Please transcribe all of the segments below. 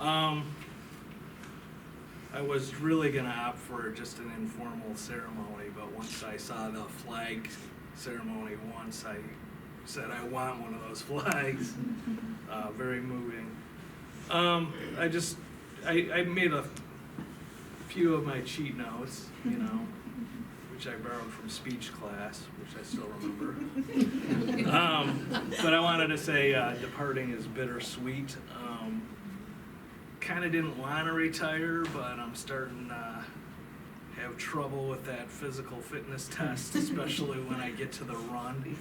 I was really gonna opt for just an informal ceremony, but once I saw the flag ceremony once, I said I want one of those flags. Very moving. I made a few of my cheat notes, you know, which I borrowed from speech class, which I still remember. But I wanted to say departing is bittersweet. Kind of didn't want to retire, but I'm starting to have trouble with that physical fitness test, especially when I get to the run.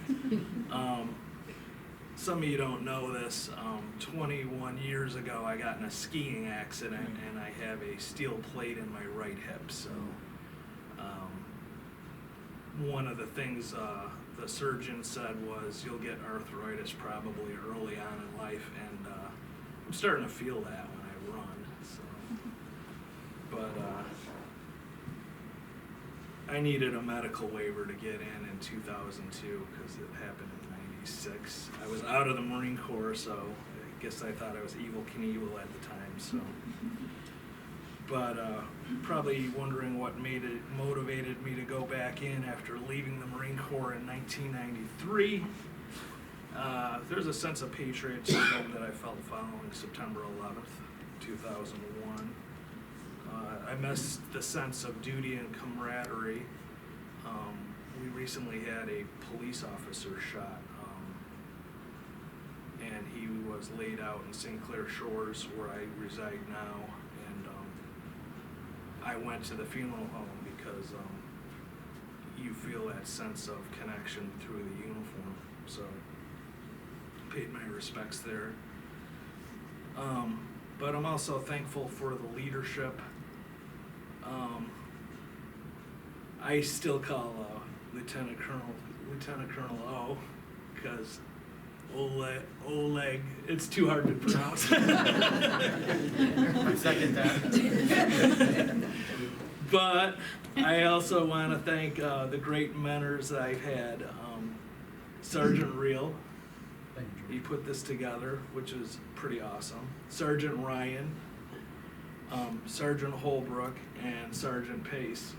Some of you don't know this, 21 years ago I got in a skiing accident and I have a steel plate in my right hip, so one of the things the surgeon said was you'll get arthritis probably early on in life, and I'm starting to feel that when I run, so. But I needed a medical waiver to get in 2002 because it happened in '96. I was out of the Marine Corps, so I guess I thought I was Evel Knievel at the time, so. But probably wondering what motivated me to go back in after leaving the Marine Corps in 1993. There's a sense of patriotism that I felt following September 11th, 2001. I missed the sense of duty and camaraderie. We recently had a police officer shot, and he was laid out in St. Clair Shores, where I reside now, and I went to the funeral home because you feel that sense of connection through the uniform, so paid my respects there. But I'm also thankful for the leadership. I still call Lieutenant Colonel O, because Oleg, it's too hard to pronounce. I second that. But I also want to thank the great mentors that I've had. Sergeant Reel, he put this together, which is pretty awesome. Sergeant Ryan, Sergeant Holbrook, and Sergeant Pace.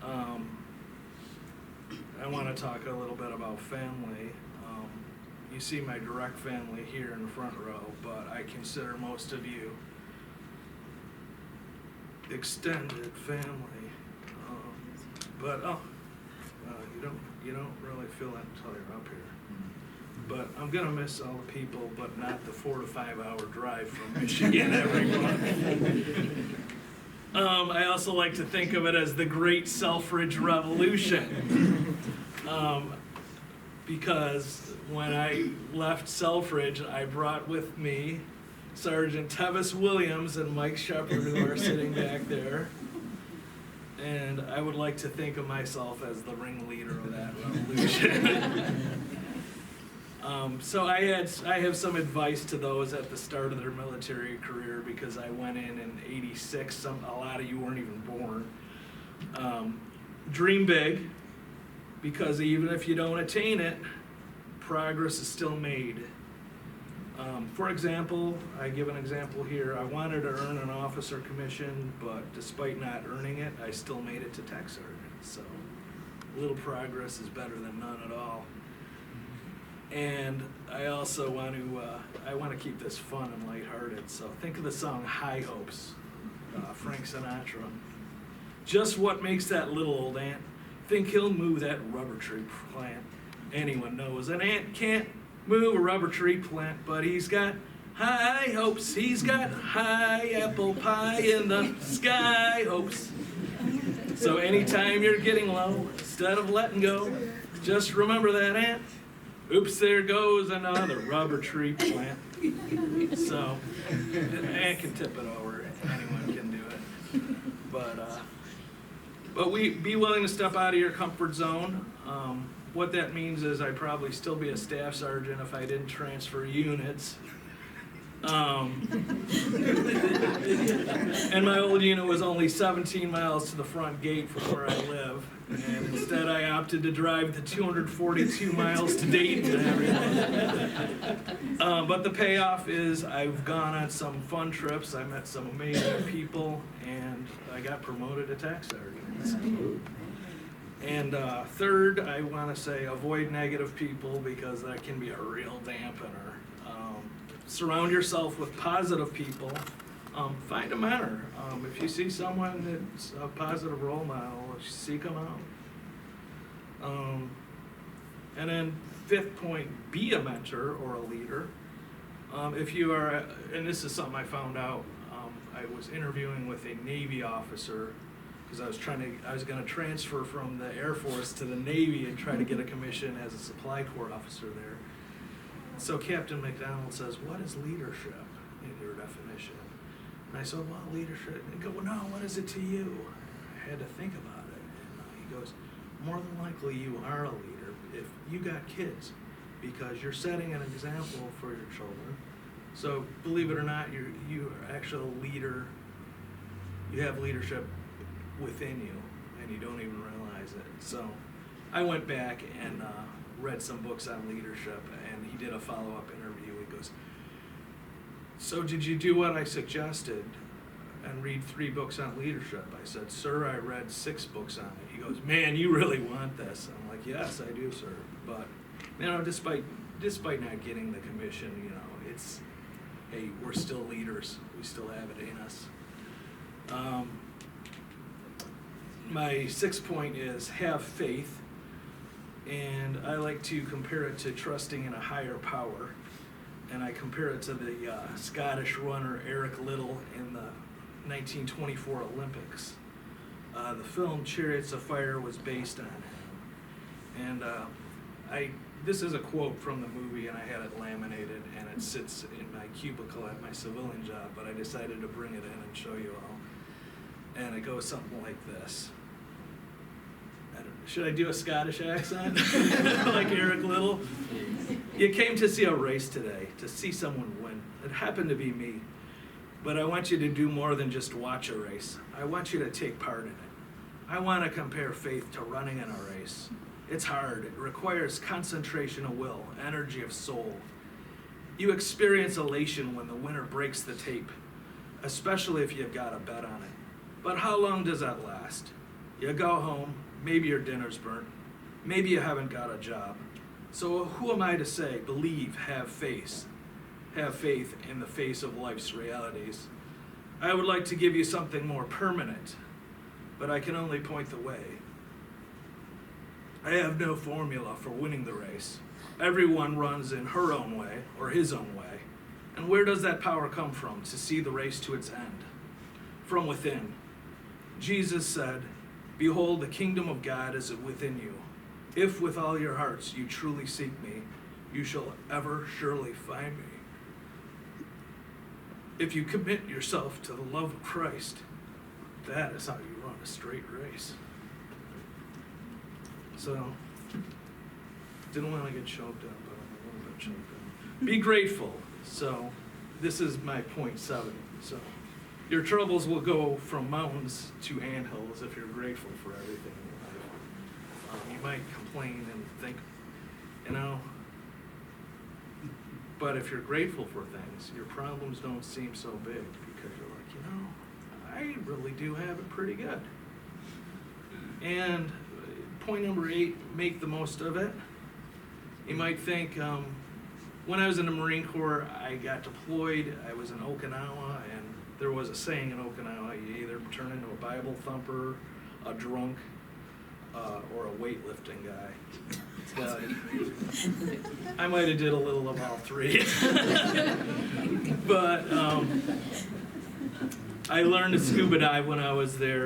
I want to talk a little bit about family. You see my direct family here in the front row, but I consider most of you extended family. You don't really feel that until you're up here. But I'm gonna miss all the people, but not the 4 to 5 hour drive from Michigan every month. I also like to think of it as the Great Selfridge Revolution. Because when I left Selfridge, I brought with me Sergeant Tevis Williams and Mike Shepard, who are sitting back there. And I would like to think of myself as the ringleader of that revolution. So I have some advice to those at the start of their military career, because I went in '86. A lot of you weren't even born. Dream big, because even if you don't attain it, progress is still made. For example, I give an example here. I wanted to earn an officer commission, but despite not earning it, I still made it to tech sergeant. So a little progress is better than none at all. And I also want to keep this fun and lighthearted. So think of the song High Hopes, Frank Sinatra. Just what makes that little old ant think he'll move that rubber tree plant? Anyone knows an ant can't move a rubber tree plant, but he's got high hopes. He's got high apple pie in the sky hopes. So anytime you're getting low, instead of letting go, just remember that ant. Oops, there goes another rubber tree plant. So an ant can tip it over. Anyone can do it. But be willing to step out of your comfort zone. What that means is I'd probably still be a staff sergeant if I didn't transfer units. And my old unit was only 17 miles to the front gate from where I live. And instead I opted to drive the 242 miles to Dayton and everything. But the payoff is I've gone on some fun trips, I met some amazing people, and I got promoted to tax sergeant. And third, I want to say avoid negative people because that can be a real dampener. Surround yourself with positive people. Find a mentor. If you see someone that's a positive role model, seek them out. And then fifth point, be a mentor or a leader. If you are, and this is something I found out, I was interviewing with a Navy officer because I was gonna transfer from the Air Force to the Navy and try to get a commission as a supply corps officer there. So Captain McDonald says, "What is leadership in your definition?" And I said, "Well, leadership." And he goes, "Well, no, what is it to you?" I had to think about it. And he goes, "More than likely you are a leader if you got kids because you're setting an example for your children. So believe it or not, you are actually a leader. You have leadership within you and you don't even realize it." So I went back and read some books on leadership, and he did a follow-up interview. He goes, "So did you do what I suggested and read 3 books on leadership?" I said, "Sir, I read 6 books on it." He goes, "Man, you really want this." I'm like, "Yes, I do, sir." But, despite not getting the commission, it's, hey, we're still leaders. We still have it in us. My 6th point is have faith. And I like to compare it to trusting in a higher power. And I compare it to the Scottish runner Eric Liddell in the 1924 Olympics. The film Chariots of Fire was based on him. And this is a quote from the movie, and I had it laminated, and it sits in my cubicle at my civilian job, but I decided to bring it in and show you all. And it goes something like this. Should I do a Scottish accent like Eric Liddell? "You came to see a race today, to see someone win. It happened to be me. But I want you to do more than just watch a race. I want you to take part in it. I want to compare faith to running in a race. It's hard. It requires concentration of will, energy of soul. You experience elation when the winner breaks the tape, especially if you've got a bet on it. But how long does that last? You go home, maybe your dinner's burnt, maybe you haven't got a job. So who am I to say, believe, have faith in the face of life's realities? I would like to give you something more permanent, but I can only point the way. I have no formula for winning the race. Everyone runs in her own way or his own way. And where does that power come from to see the race to its end? From within. Jesus said, "Behold, the kingdom of God is within you. If with all your hearts you truly seek me, you shall ever surely find me." If you commit yourself to the love of Christ, that is how you run a straight race. So, didn't want to get choked up, but I'm a little bit choked up. Be grateful. So, this is my point 7. So, your troubles will go from mountains to anthills if you're grateful for everything in your life. You might complain and think, but if you're grateful for things, your problems don't seem so big because you're like, I really do have it pretty good. And point number 8, make the most of it. You might think, when I was in the Marine Corps, I got deployed, I was in Okinawa, and there was a saying in Okinawa, you either turn into a Bible thumper, a drunk, or a weightlifting guy. I might have did a little of all 3. But I learned to scuba dive when I was there.